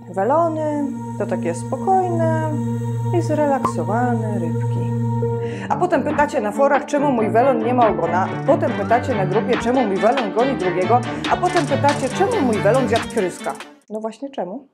Welony to takie spokojne i zrelaksowane rybki. A potem pytacie na forach, czemu mój welon nie ma ogona, potem pytacie na grupie, czemu mój welon goni drugiego, a potem pytacie, czemu mój welon zjadł kryska. No właśnie czemu?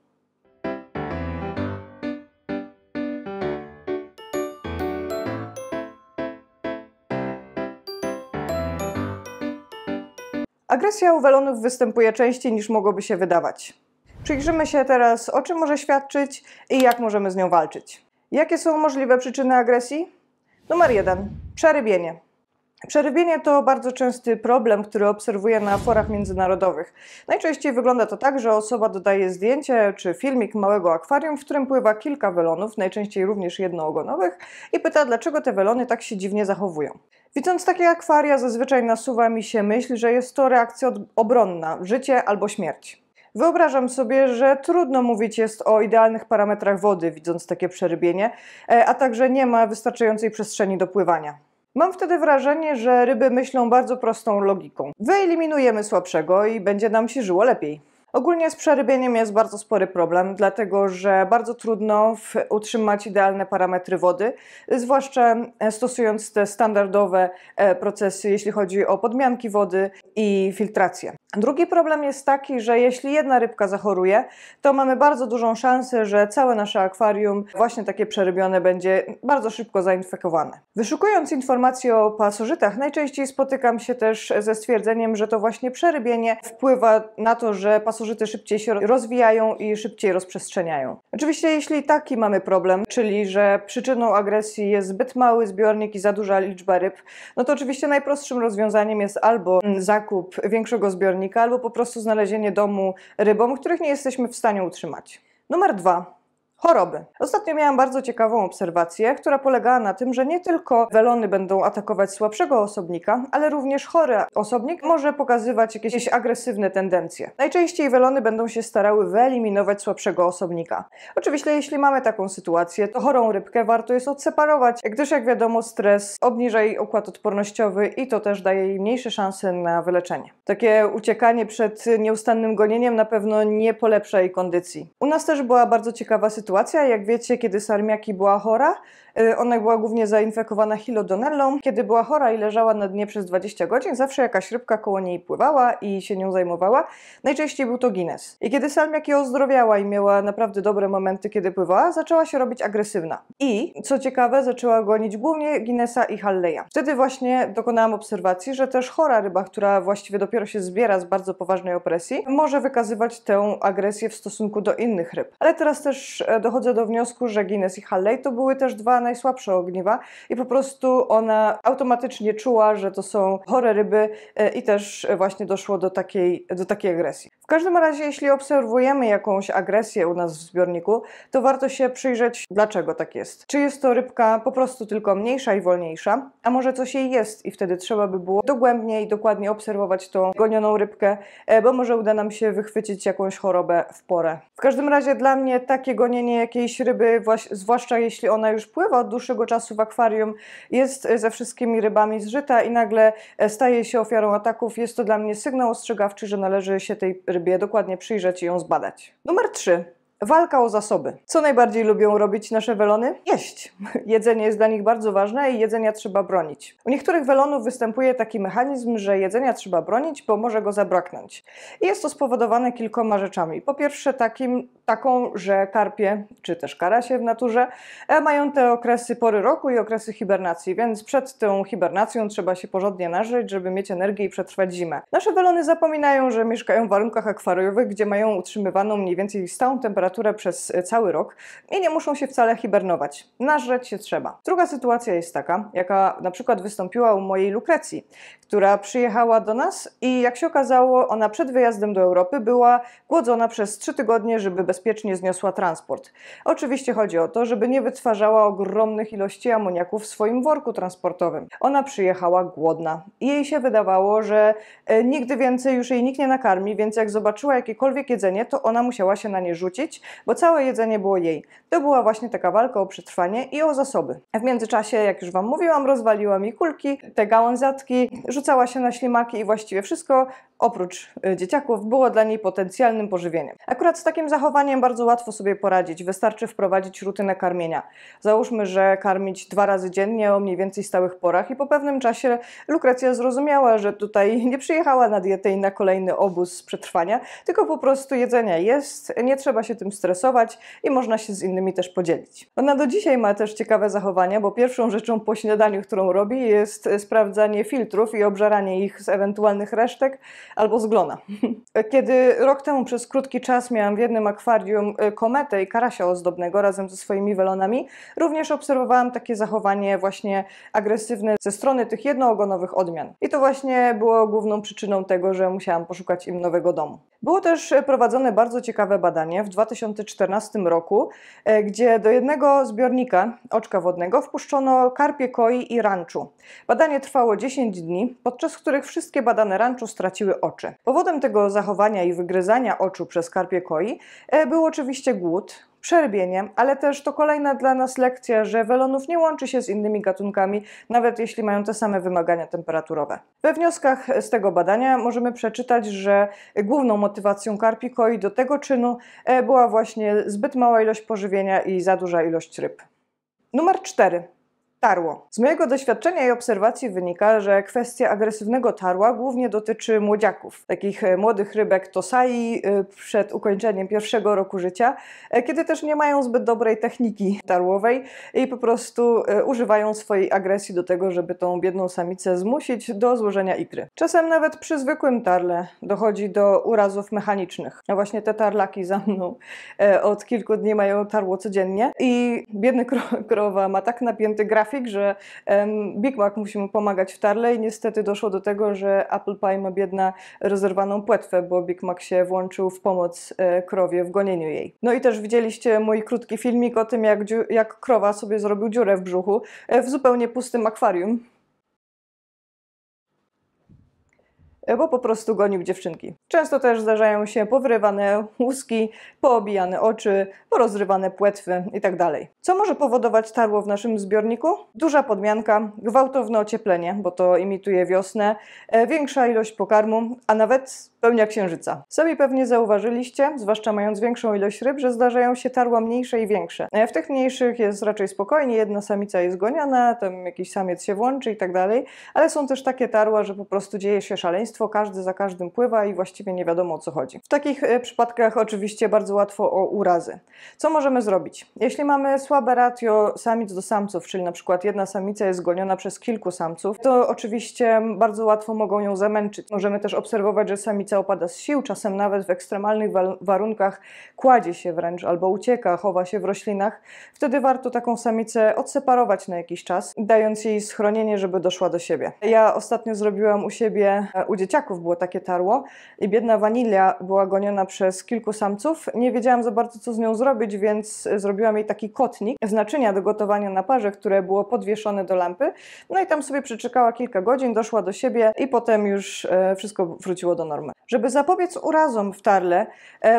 Agresja u welonów występuje częściej niż mogłoby się wydawać. Przyjrzymy się teraz, o czym może świadczyć i jak możemy z nią walczyć. Jakie są możliwe przyczyny agresji? Numer 1. Przerybienie. Przerybienie to bardzo częsty problem, który obserwuję na forach międzynarodowych. Najczęściej wygląda to tak, że osoba dodaje zdjęcie czy filmik małego akwarium, w którym pływa kilka welonów, najczęściej również jednoogonowych, i pyta, dlaczego te welony tak się dziwnie zachowują. Widząc takie akwaria, zazwyczaj nasuwa mi się myśl, że jest to reakcja obronna, życie albo śmierć. Wyobrażam sobie, że trudno mówić jest o idealnych parametrach wody, widząc takie przerybienie, a także nie ma wystarczającej przestrzeni do pływania. Mam wtedy wrażenie, że ryby myślą bardzo prostą logiką. Wyeliminujemy słabszego i będzie nam się żyło lepiej. Ogólnie z przerybieniem jest bardzo spory problem, dlatego że bardzo trudno utrzymać idealne parametry wody, zwłaszcza stosując te standardowe procesy, jeśli chodzi o podmianki wody i filtrację. Drugi problem jest taki, że jeśli jedna rybka zachoruje, to mamy bardzo dużą szansę, że całe nasze akwarium, właśnie takie przerybione, będzie bardzo szybko zainfekowane. Wyszukując informacje o pasożytach, najczęściej spotykam się też ze stwierdzeniem, że to właśnie przerybienie wpływa na to, że pasożyty szybciej się rozwijają i szybciej rozprzestrzeniają. Oczywiście jeśli taki mamy problem, czyli że przyczyną agresji jest zbyt mały zbiornik i za duża liczba ryb, no to oczywiście najprostszym rozwiązaniem jest albo zakup większego zbiornika, albo po prostu znalezienie domu rybom, których nie jesteśmy w stanie utrzymać. Numer 2. Choroby. Ostatnio miałam bardzo ciekawą obserwację, która polegała na tym, że nie tylko welony będą atakować słabszego osobnika, ale również chory osobnik może pokazywać jakieś agresywne tendencje. Najczęściej welony będą się starały wyeliminować słabszego osobnika. Oczywiście jeśli mamy taką sytuację, to chorą rybkę warto jest odseparować, gdyż jak wiadomo stres obniża jej układ odpornościowy i to też daje jej mniejsze szanse na wyleczenie. Takie uciekanie przed nieustannym gonieniem na pewno nie polepsza jej kondycji. U nas też była bardzo ciekawa sytuacja. Jak wiecie, kiedy Salmiaki była chora, ona była głównie zainfekowana Hilodonellą. Kiedy była chora i leżała na dnie przez 20 godzin, zawsze jakaś rybka koło niej pływała i się nią zajmowała. Najczęściej był to Guinness. I kiedy Salmiaki ozdrowiała i miała naprawdę dobre momenty, kiedy pływała, zaczęła się robić agresywna. I, co ciekawe, zaczęła gonić głównie Guinnessa i Halleya. Wtedy właśnie dokonałam obserwacji, że też chora ryba, która właściwie dopiero się zbiera z bardzo poważnej opresji, może wykazywać tę agresję w stosunku do innych ryb. Ale teraz też dochodzę do wniosku, że Guinness i Halley to były też dwa najsłabsze ogniwa i po prostu ona automatycznie czuła, że to są chore ryby i też właśnie doszło do takiej agresji. W każdym razie, jeśli obserwujemy jakąś agresję u nas w zbiorniku, to warto się przyjrzeć, dlaczego tak jest. Czy jest to rybka po prostu tylko mniejsza i wolniejsza, a może coś jej jest i wtedy trzeba by było dogłębniej i dokładnie obserwować tą gonioną rybkę, bo może uda nam się wychwycić jakąś chorobę w porę. W każdym razie dla mnie takie gonienie jakiejś ryby, zwłaszcza jeśli ona już pływa od dłuższego czasu w akwarium, jest ze wszystkimi rybami zżyta i nagle staje się ofiarą ataków, jest to dla mnie sygnał ostrzegawczy, że należy się tej rybie dokładnie przyjrzeć i ją zbadać. Numer 3. Walka o zasoby. Co najbardziej lubią robić nasze welony? Jeść. Jedzenie jest dla nich bardzo ważne i jedzenia trzeba bronić. U niektórych welonów występuje taki mechanizm, że jedzenia trzeba bronić, bo może go zabraknąć. I jest to spowodowane kilkoma rzeczami. Po pierwsze taką, że karpie, czy też karasie w naturze, mają te okresy pory roku i okresy hibernacji, więc przed tą hibernacją trzeba się porządnie nażyć, żeby mieć energię i przetrwać zimę. Nasze welony zapominają, że mieszkają w warunkach akwariowych, gdzie mają utrzymywaną mniej więcej stałą temperaturę przez cały rok i nie muszą się wcale hibernować. Nażreć się trzeba. Druga sytuacja jest taka, jaka na przykład wystąpiła u mojej Lukrecji, która przyjechała do nas i jak się okazało, ona przed wyjazdem do Europy była głodzona przez 3 tygodnie, żeby bezpiecznie zniosła transport. Oczywiście chodzi o to, żeby nie wytwarzała ogromnych ilości amoniaku w swoim worku transportowym. Ona przyjechała głodna i jej się wydawało, że nigdy więcej już jej nikt nie nakarmi, więc jak zobaczyła jakiekolwiek jedzenie, to ona musiała się na nie rzucić, bo całe jedzenie było jej. To była właśnie taka walka o przetrwanie i o zasoby. W międzyczasie, jak już Wam mówiłam, rozwaliła mi kulki, te gałązatki, rzucała się na ślimaki i właściwie wszystko, oprócz dzieciaków, było dla niej potencjalnym pożywieniem. Akurat z takim zachowaniem bardzo łatwo sobie poradzić. Wystarczy wprowadzić rutynę karmienia. Załóżmy, że karmić 2 razy dziennie o mniej więcej stałych porach i po pewnym czasie Lukrecja zrozumiała, że tutaj nie przyjechała na dietę i na kolejny obóz przetrwania, tylko po prostu jedzenia jest, nie trzeba się tym stresować i można się z innymi też podzielić. Ona do dzisiaj ma też ciekawe zachowania, bo pierwszą rzeczą po śniadaniu, którą robi, jest sprawdzanie filtrów i obżeranie ich z ewentualnych resztek albo z glona. Kiedy rok temu przez krótki czas miałam w jednym akwarium kometę i karasia ozdobnego razem ze swoimi welonami, również obserwowałam takie zachowanie właśnie agresywne ze strony tych jednoogonowych odmian. I to właśnie było główną przyczyną tego, że musiałam poszukać im nowego domu. Było też prowadzone bardzo ciekawe badanie w 2014 roku, gdzie do jednego zbiornika oczka wodnego wpuszczono karpie koi i ranczu. Badanie trwało 10 dni, podczas których wszystkie badane ranczu straciły oczy. Powodem tego zachowania i wygryzania oczu przez karpie koi był oczywiście głód, przerbienie, ale też to kolejna dla nas lekcja, że welonów nie łączy się z innymi gatunkami, nawet jeśli mają te same wymagania temperaturowe. We wnioskach z tego badania możemy przeczytać, że główną motywacją karpi koi do tego czynu była właśnie zbyt mała ilość pożywienia i za duża ilość ryb. Numer 4. Tarło. Z mojego doświadczenia i obserwacji wynika, że kwestia agresywnego tarła głównie dotyczy młodziaków, takich młodych rybek tosai przed ukończeniem 1. roku życia, kiedy też nie mają zbyt dobrej techniki tarłowej i po prostu używają swojej agresji do tego, żeby tą biedną samicę zmusić do złożenia ikry. Czasem nawet przy zwykłym tarle dochodzi do urazów mechanicznych. A właśnie te tarlaki za mną od kilku dni mają tarło codziennie i biedny krowa ma tak napięty grafik, że Big Mac musi mu pomagać w tarle i niestety doszło do tego, że Apple Pie ma biedna rozerwaną płetwę, bo Big Mac się włączył w pomoc krowie w gonieniu jej. No i też widzieliście mój krótki filmik o tym, jak krowa sobie zrobił dziurę w brzuchu w zupełnie pustym akwarium, bo po prostu gonił dziewczynki. Często też zdarzają się powyrywane łuski, poobijane oczy, porozrywane płetwy itd. Co może powodować tarło w naszym zbiorniku? Duża podmianka, gwałtowne ocieplenie, bo to imituje wiosnę, większa ilość pokarmu, a nawet pełnia księżyca. Sami pewnie zauważyliście, zwłaszcza mając większą ilość ryb, że zdarzają się tarła mniejsze i większe. W tych mniejszych jest raczej spokojnie, jedna samica jest goniona, tam jakiś samiec się włączy i tak dalej, ale są też takie tarła, że po prostu dzieje się szaleństwo, każdy za każdym pływa i właściwie nie wiadomo, o co chodzi. W takich przypadkach oczywiście bardzo łatwo o urazy. Co możemy zrobić? Jeśli mamy słabe ratio samic do samców, czyli na przykład jedna samica jest goniona przez kilku samców, to oczywiście bardzo łatwo mogą ją zamęczyć. Możemy też obserwować, że samica opada z sił, czasem nawet w ekstremalnych warunkach kładzie się wręcz albo ucieka, chowa się w roślinach. Wtedy warto taką samicę odseparować na jakiś czas, dając jej schronienie, żeby doszła do siebie. Ja ostatnio zrobiłam u siebie, u dzieciaków było takie tarło i biedna Wanilia była goniona przez kilku samców. Nie wiedziałam za bardzo, co z nią zrobić, więc zrobiłam jej taki kotnik z naczynia do gotowania na parze, które było podwieszone do lampy. No i tam sobie przeczekała kilka godzin, doszła do siebie i potem już wszystko wróciło do normy. Żeby zapobiec urazom w tarle,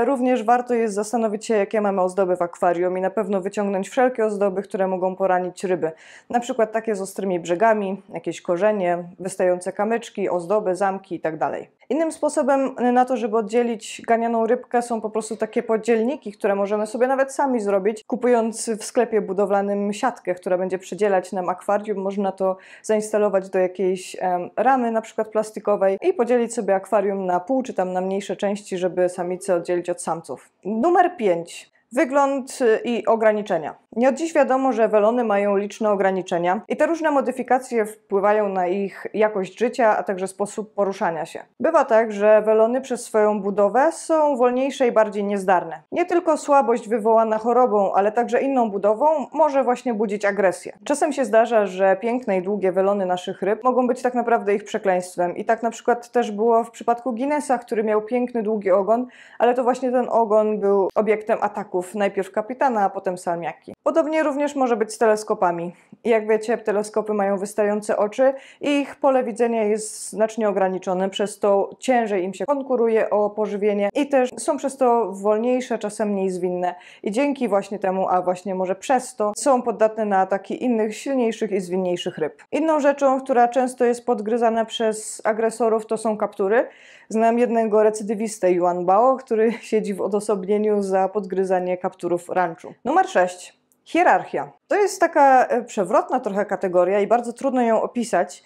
również warto jest zastanowić się, jakie mamy ozdoby w akwarium i na pewno wyciągnąć wszelkie ozdoby, które mogą poranić ryby. Na przykład takie z ostrymi brzegami, jakieś korzenie, wystające kamyczki, ozdoby, zamki itd. Innym sposobem na to, żeby oddzielić ganianą rybkę, są po prostu takie podzielniki, które możemy sobie nawet sami zrobić, kupując w sklepie budowlanym siatkę, która będzie przydzielać nam akwarium. Można to zainstalować do jakiejś ramy, na przykład plastikowej, i podzielić sobie akwarium na pół, czy tam na mniejsze części, żeby samice oddzielić od samców. Numer 5. Wygląd i ograniczenia. Nie od dziś wiadomo, że welony mają liczne ograniczenia i te różne modyfikacje wpływają na ich jakość życia, a także sposób poruszania się. Bywa tak, że welony przez swoją budowę są wolniejsze i bardziej niezdarne. Nie tylko słabość wywołana chorobą, ale także inną budową może właśnie budzić agresję. Czasem się zdarza, że piękne i długie welony naszych ryb mogą być tak naprawdę ich przekleństwem. I tak na przykład też było w przypadku Guinnessa, który miał piękny, długi ogon, ale to właśnie ten ogon był obiektem ataków welonów, najpierw kapitana, a potem salmiaki. Podobnie również może być z teleskopami. Jak wiecie, teleskopy mają wystające oczy i ich pole widzenia jest znacznie ograniczone, przez to ciężej im się konkuruje o pożywienie i też są przez to wolniejsze, czasem mniej zwinne. I dzięki właśnie temu, a właśnie może przez to, są poddatne na ataki innych, silniejszych i zwinniejszych ryb. Inną rzeczą, która często jest podgryzana przez agresorów, to są kaptury. Znam jednego recydywistę Yuan Bao, który siedzi w odosobnieniu za podgryzanie kapturów ranczu. Numer 6. Hierarchia. To jest taka przewrotna trochę kategoria i bardzo trudno ją opisać,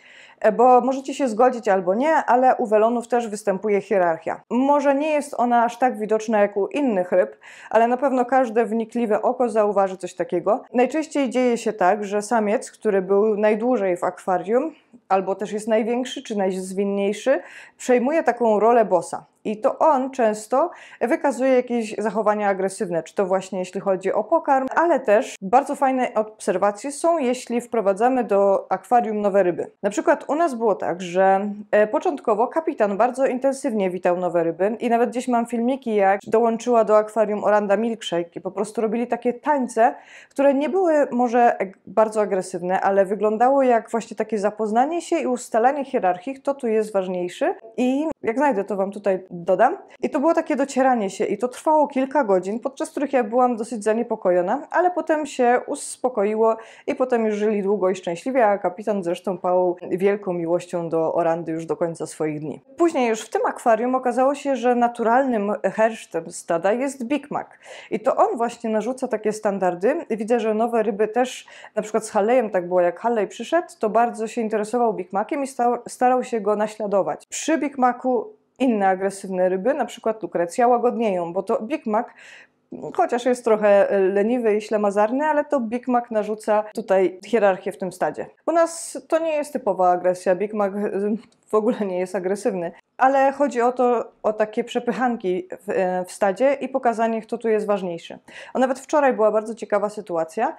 bo możecie się zgodzić albo nie, ale u welonów też występuje hierarchia. Może nie jest ona aż tak widoczna jak u innych ryb, ale na pewno każde wnikliwe oko zauważy coś takiego. Najczęściej dzieje się tak, że samiec, który był najdłużej w akwarium, albo też jest największy czy najzwinniejszy, przejmuje taką rolę bossa. I to on często wykazuje jakieś zachowania agresywne, czy to właśnie jeśli chodzi o pokarm, ale też bardzo fajne obserwacje są, jeśli wprowadzamy do akwarium nowe ryby. Na przykład u nas było tak, że początkowo kapitan bardzo intensywnie witał nowe ryby i nawet gdzieś mam filmiki, jak dołączyła do akwarium Oranda Milkshake i po prostu robili takie tańce, które nie były może bardzo agresywne, ale wyglądało jak właśnie takie zapoznanie się i ustalanie hierarchii, kto tu jest ważniejszy. I jak znajdę, to Wam tutaj dodam. I to było takie docieranie się i to trwało kilka godzin, podczas których ja byłam dosyć zaniepokojona, ale potem się uspokoiło i potem już żyli długo i szczęśliwie, a kapitan zresztą pałał wielką miłością do Orandy już do końca swoich dni. Później już w tym akwarium okazało się, że naturalnym hersztem stada jest Big Mac. I to on właśnie narzuca takie standardy. Widzę, że nowe ryby też, na przykład z Halley'em tak było, jak Halley przyszedł, to bardzo się interesował Big Maciem i starał się go naśladować. Przy Big Macu inne agresywne ryby, na przykład lukrecja, łagodnieją, bo to Big Mac, chociaż jest trochę leniwy i ślamazarny, ale to Big Mac narzuca tutaj hierarchię w tym stadzie. U nas to nie jest typowa agresja, Big Mac w ogóle nie jest agresywny, ale chodzi o takie przepychanki w stadzie i pokazanie, kto tu jest ważniejszy. A nawet wczoraj była bardzo ciekawa sytuacja,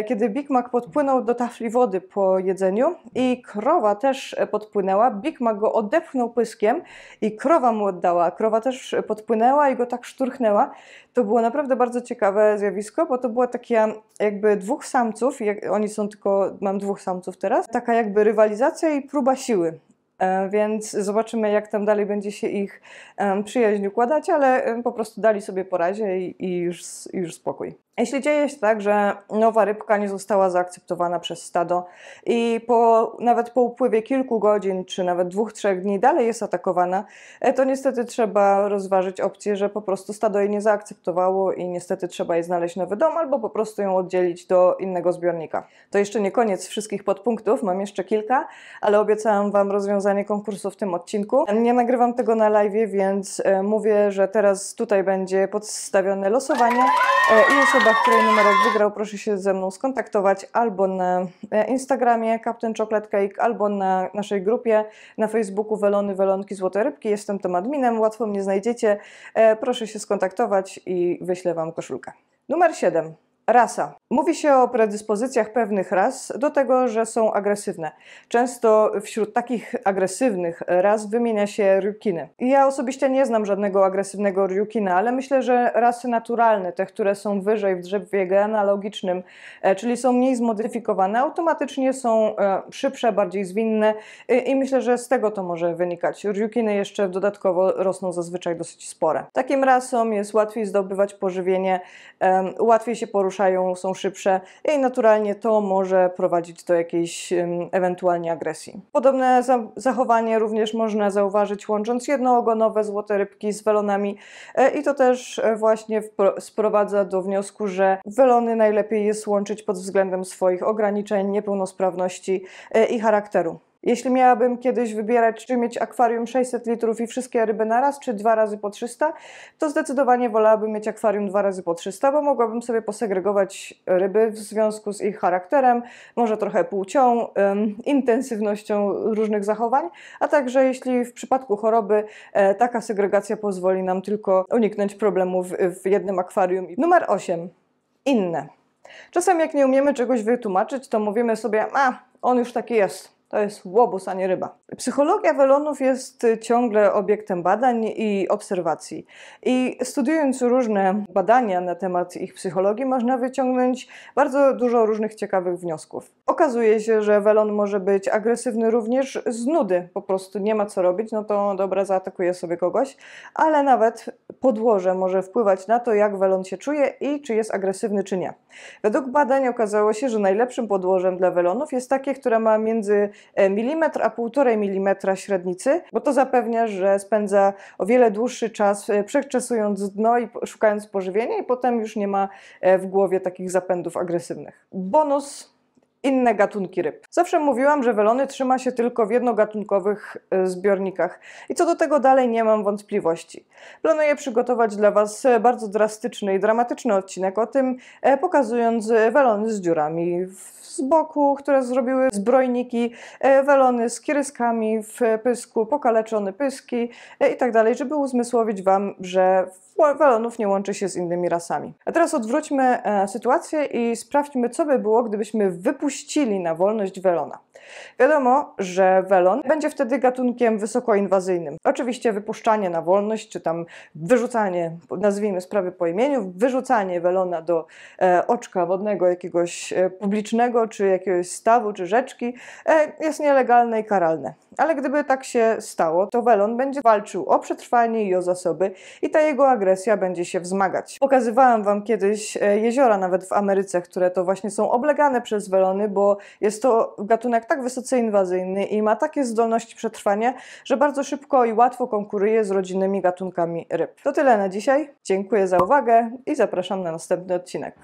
kiedy Big Mac podpłynął do tafli wody po jedzeniu i krowa też podpłynęła. Big Mac go odepchnął pyskiem i krowa mu oddała. Krowa też podpłynęła i go tak szturchnęła. To było naprawdę bardzo ciekawe zjawisko, bo to było takie jakby dwóch samców, oni są tylko, mam dwóch samców teraz, taka jakby rywalizacja i próba siły. Więc zobaczymy, jak tam dalej będzie się ich przyjaźń układać, ale po prostu dali sobie po razie i już spokój. Jeśli dzieje się tak, że nowa rybka nie została zaakceptowana przez stado i nawet po upływie kilku godzin, czy nawet 2-3 dni dalej jest atakowana, to niestety trzeba rozważyć opcję, że po prostu stado jej nie zaakceptowało i niestety trzeba jej znaleźć nowy dom albo po prostu ją oddzielić do innego zbiornika. To jeszcze nie koniec wszystkich podpunktów, mam jeszcze kilka, ale obiecałam Wam rozwiązanie konkursu w tym odcinku. Nie nagrywam tego na live, więc mówię, że teraz tutaj będzie podstawione losowanie i osoba, której numerek wygrał, proszę się ze mną skontaktować albo na Instagramie Captain Chocolate Cake, albo na naszej grupie na Facebooku Welony, Welonki, Złote Rybki. Jestem tam adminem, łatwo mnie znajdziecie. Proszę się skontaktować i wyślę Wam koszulkę. Numer 7. Rasa. Mówi się o predyspozycjach pewnych ras do tego, że są agresywne. Często wśród takich agresywnych ras wymienia się ryukiny. Ja osobiście nie znam żadnego agresywnego ryukina, ale myślę, że rasy naturalne, te, które są wyżej w drzewie genealogicznym, czyli są mniej zmodyfikowane, automatycznie są szybsze, bardziej zwinne i myślę, że z tego to może wynikać. Ryukiny jeszcze dodatkowo rosną zazwyczaj dosyć spore. Takim rasom jest łatwiej zdobywać pożywienie, łatwiej się poruszają, są szybsze i naturalnie to może prowadzić do jakiejś ewentualnie agresji. Podobne zachowanie również można zauważyć, łącząc jednoogonowe złote rybki z welonami i to też właśnie sprowadza do wniosku, że welony najlepiej jest łączyć pod względem swoich ograniczeń, niepełnosprawności i charakteru. Jeśli miałabym kiedyś wybierać, czy mieć akwarium 600 litrów i wszystkie ryby naraz, czy 2 razy po 300, to zdecydowanie wolałabym mieć akwarium 2 razy po 300, bo mogłabym sobie posegregować ryby w związku z ich charakterem, może trochę płcią, intensywnością różnych zachowań, a także jeśli w przypadku choroby taka segregacja pozwoli nam tylko uniknąć problemów w jednym akwarium. Numer 8. Inne. Czasem jak nie umiemy czegoś wytłumaczyć, to mówimy sobie, on już taki jest. To jest łobuz, a nie ryba. Psychologia welonów jest ciągle obiektem badań i obserwacji. I studiując różne badania na temat ich psychologii, można wyciągnąć bardzo dużo różnych ciekawych wniosków. Okazuje się, że welon może być agresywny również z nudy. Po prostu nie ma co robić, no to dobra, zaatakuje sobie kogoś. Ale nawet podłoże może wpływać na to, jak welon się czuje i czy jest agresywny, czy nie. Według badań okazało się, że najlepszym podłożem dla welonów jest takie, które ma między milimetr a 1,5 mm średnicy, bo to zapewnia, że spędza o wiele dłuższy czas przeczesując dno i szukając pożywienia i potem już nie ma w głowie takich zapędów agresywnych. Bonus. Inne gatunki ryb. Zawsze mówiłam, że welony trzyma się tylko w jednogatunkowych zbiornikach i co do tego dalej nie mam wątpliwości. Planuję przygotować dla Was bardzo drastyczny i dramatyczny odcinek o tym, pokazując welony z dziurami z boku, które zrobiły zbrojniki, welony z kiryskami w pysku, pokaleczone pyski i tak dalej, żeby uzmysłowić Wam, że welonów nie łączy się z innymi rasami. A teraz odwróćmy sytuację i sprawdźmy, co by było, gdybyśmy wypuścili na wolność welona. Wiadomo, że welon będzie wtedy gatunkiem wysokoinwazyjnym. Oczywiście wypuszczanie na wolność, czy tam wyrzucanie, nazwijmy sprawy po imieniu, wyrzucanie welona do oczka wodnego jakiegoś publicznego, czy jakiegoś stawu, czy rzeczki jest nielegalne i karalne. Ale gdyby tak się stało, to welon będzie walczył o przetrwanie i o zasoby i ta jego agresja będzie się wzmagać. Pokazywałam Wam kiedyś jeziora nawet w Ameryce, które to właśnie są oblegane przez welony, bo jest to gatunek tak wysoce inwazyjny i ma takie zdolności przetrwania, że bardzo szybko i łatwo konkuruje z rodzinnymi gatunkami ryb. To tyle na dzisiaj. Dziękuję za uwagę i zapraszam na następny odcinek.